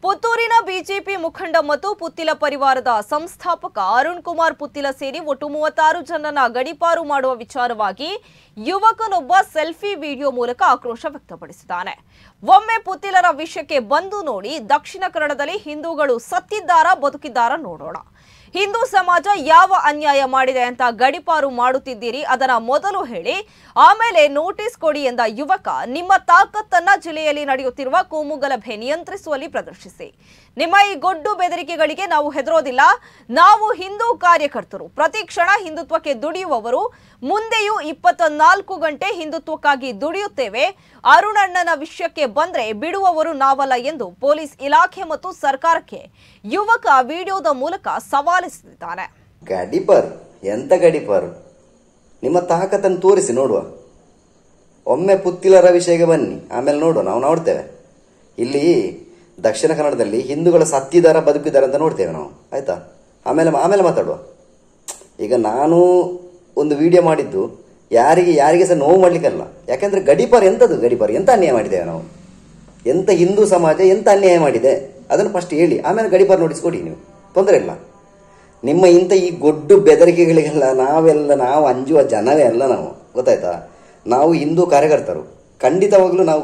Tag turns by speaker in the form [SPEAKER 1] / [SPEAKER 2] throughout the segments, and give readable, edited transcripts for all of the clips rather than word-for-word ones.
[SPEAKER 1] ಪುತ್ತೂರಿನ ಬಿಜೆಪಿ ಮುಖಂಡ ಮತ್ತು ಪುತ್ತಿಲ ಪರಿವಾರದ ಸಂಸ್ಥಾಪಕ ಅರುಣ್ ಕುಮಾರ್ ಪುತ್ತಿಲ ಸೇರಿ ಒಟ್ಟು 36 ಜನರನ್ನ ಗಡೀಪಾರು ಮಾಡುವ ವಿಚಾರವಾಗಿ ಯುವಕನೊಬ್ಬ ಸೆಲ್ಫಿ ವಿಡಿಯೋ ಮೂಲಕ ಆಕ್ರೋಶ ವ್ಯಕ್ತಪಡಿಸಿದ್ದಾನೆ. ಒಮ್ಮೆ ಪುತ್ತಿಲರ ವಿಷಯಕ್ಕೆ ಬಂದು ನೋಡಿ, ದಕ್ಷಿಣ ಕನ್ನಡದಲ್ಲಿ ಹಿಂದೂಗಳು ಸತ್ತಿದ್ದಾರಾ ಬದುಕಿದ್ದಾರಾ ನೋಡೋಣ. ಹಿಂದೂ ಸಮಾಜ ಯಾವ ಅನ್ಯಾಯ ಮಾಡಿದೆ ಅಂತ ಗಡೀಪಾರು ಮಾಡುತ್ತಿದ್ದೀರಿ, ಅದನ್ನ ಮೊದಲು ಹೇಳಿ, ಆಮೇಲೆ ನೋಟಿಸ್ ಕೊಡಿ ಎಂದ ಯುವಕ, ನಿಮ್ಮ ತಾಕತ್ತನ್ನ ಜಿಲ್ಲೆಯಲ್ಲಿ ನಡೆಯುತ್ತಿರುವ ಕೋಮುಗಲಭೆ ನಿಯಂತ್ರಿಸುವಲ್ಲಿ ಪ್ರದರ್ಶಿಸಿ. ನಿಮ್ಮ ಈ ಗೊಡ್ಡು ಬೆದರಿಕೆಗಳಿಗೆ ನಾವು ಹೆದರೋದಿಲ್ಲ. ನಾವು ಹಿಂದೂ ಕಾರ್ಯಕರ್ತರು, ಪ್ರತಿ ಕ್ಷಣ ಹಿಂದುತ್ವಕ್ಕೆ ದುಡಿಯುವವರು, ಮುಂದೆಯೂ 24 ಗಂಟೆ ಹಿಂದುತ್ವಕ್ಕಾಗಿ ದುಡಿಯುತ್ತೇವೆ. ಅರುಣಣ್ಣನ ವಿಷಯಕ್ಕೆ ಬಂದ್ರೆ ಬಿಡುವವರು ನಾವಲ್ಲ ಎಂದು ಪೊಲೀಸ್ ಇಲಾಖೆ ಮತ್ತು ಸರ್ಕಾರಕ್ಕೆ ಯುವಕ ವಿಡಿಯೋದ ಮೂಲಕ ಸವಾಲಿಸಿದ್ದಾನೆ.
[SPEAKER 2] ಗಡೀಪಾರು ಎಂತ ಗಡೀಪಾರು? ನಿಮ್ಮ ತಾಕತ್ತನ್ನು ತೋರಿಸಿ ನೋಡುವ. ಒಮ್ಮೆ ಪುತ್ತಿಲರ ವಿಷಯಕ್ಕೆ ಬನ್ನಿ, ಆಮೇಲೆ ನೋಡುವ. ನಾವು ನೋಡ್ತೇವೆ. ಇಲ್ಲಿ ದಕ್ಷಿಣ ಕನ್ನಡದಲ್ಲಿ ಹಿಂದೂಗಳ ಸತ್ತಿದಾರ ಬದುಕಿದಾರ ಅಂತ ನೋಡ್ತೇವೆ ನಾವು, ಆಯ್ತಾ? ಆಮೇಲೆ ಮಾತಾಡುವ. ಈಗ ನಾನು ಒಂದು ವಿಡಿಯೋ ಮಾಡಿದ್ದು ಯಾರಿಗೆ ಸಹ ನೋವು ಮಾಡ್ಲಿಕ್ಕಲ್ಲ. ಯಾಕೆಂದ್ರೆ ಗಡೀಪಾರು ಎಂತದ್ದು? ಗಡೀಪಾರು ಎಂತ ಅನ್ಯಾಯ ಮಾಡಿದ್ದೇವೆ ನಾವು? ಎಂತ ಹಿಂದೂ ಸಮಾಜ ಎಂತ ಅನ್ಯಾಯ ಮಾಡಿದೆ ಅದನ್ನು ಫಸ್ಟ್ ಹೇಳಿ, ಆಮೇಲೆ ಗಡೀಪಾರು ನೋಟಿಸ್ ಕೊಡಿ. ನೀವು ತೊಂದರೆ ಇಲ್ಲ. ನಿಮ್ಮ ಇಂಥ ಈ ಗೊಡ್ಡು ಬೆದರಿಕೆಗಳಿಗೆಲ್ಲ ನಾವು ಅಂಜುವ ಜನವೇ ಅಲ್ಲ ನಾವು, ಗೊತ್ತಾಯ್ತಾ? ನಾವು ಹಿಂದೂ ಕಾರ್ಯಕರ್ತರು. ಖಂಡಿತವಾಗ್ಲೂ ನಾವು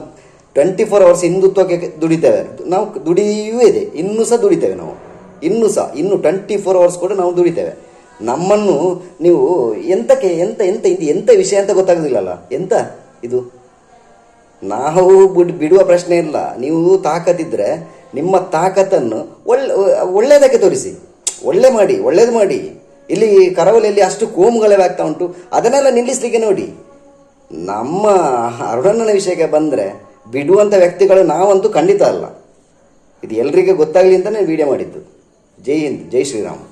[SPEAKER 2] 24 ಅವರ್ಸ್ ಹಿಂದುತ್ವಕ್ಕೆ ದುಡಿತೇವೆ. ನಾವು ದುಡಿಯೂ ಇದೆ, ಇನ್ನೂ ಸಹ ದುಡಿತೇವೆ. ನಾವು ಇನ್ನು 24 ಅವರ್ಸ್ ಕೂಡ ನಾವು ದುಡಿತೇವೆ. ನಮ್ಮನ್ನು ನೀವು ಎಂತ ವಿಷಯ ಅಂತ ಗೊತ್ತಾಗೋದಿಲ್ಲಲ್ಲ. ಎಂತ ಇದು? ನಾವು ಬಿಡುವ ಪ್ರಶ್ನೆ ಇಲ್ಲ. ನೀವು ತಾಕತ್ತಿದ್ರೆ ನಿಮ್ಮ ತಾಕತ್ತನ್ನು ಒಳ್ಳೆಯದಕ್ಕೆ ತೋರಿಸಿ, ಒಳ್ಳೇದು ಮಾಡಿ. ಇಲ್ಲಿ ಕರಾವಳಿಯಲ್ಲಿ ಅಷ್ಟು ಕೋಮುಗಳೇ ಆಗ್ತಾ ಉಂಟು, ಅದನ್ನೆಲ್ಲ ನಿಲ್ಲಿಸಲಿಕ್ಕೆ ನೋಡಿ. ನಮ್ಮ ಅರುಣಣ್ಣನ ವಿಷಯಕ್ಕೆ ಬಂದರೆ ಬಿಡುವಂಥ ವ್ಯಕ್ತಿಗಳು ನಾವಂತೂ ಖಂಡಿತ ಅಲ್ಲ. ಇದು ಎಲ್ರಿಗೂ ಗೊತ್ತಾಗಲಿ ಅಂತಲೇ ವಿಡಿಯೋ ಮಾಡಿದ್ದು. ಜೈ ಹಿಂದ್, ಜೈ ಶ್ರೀರಾಮ್.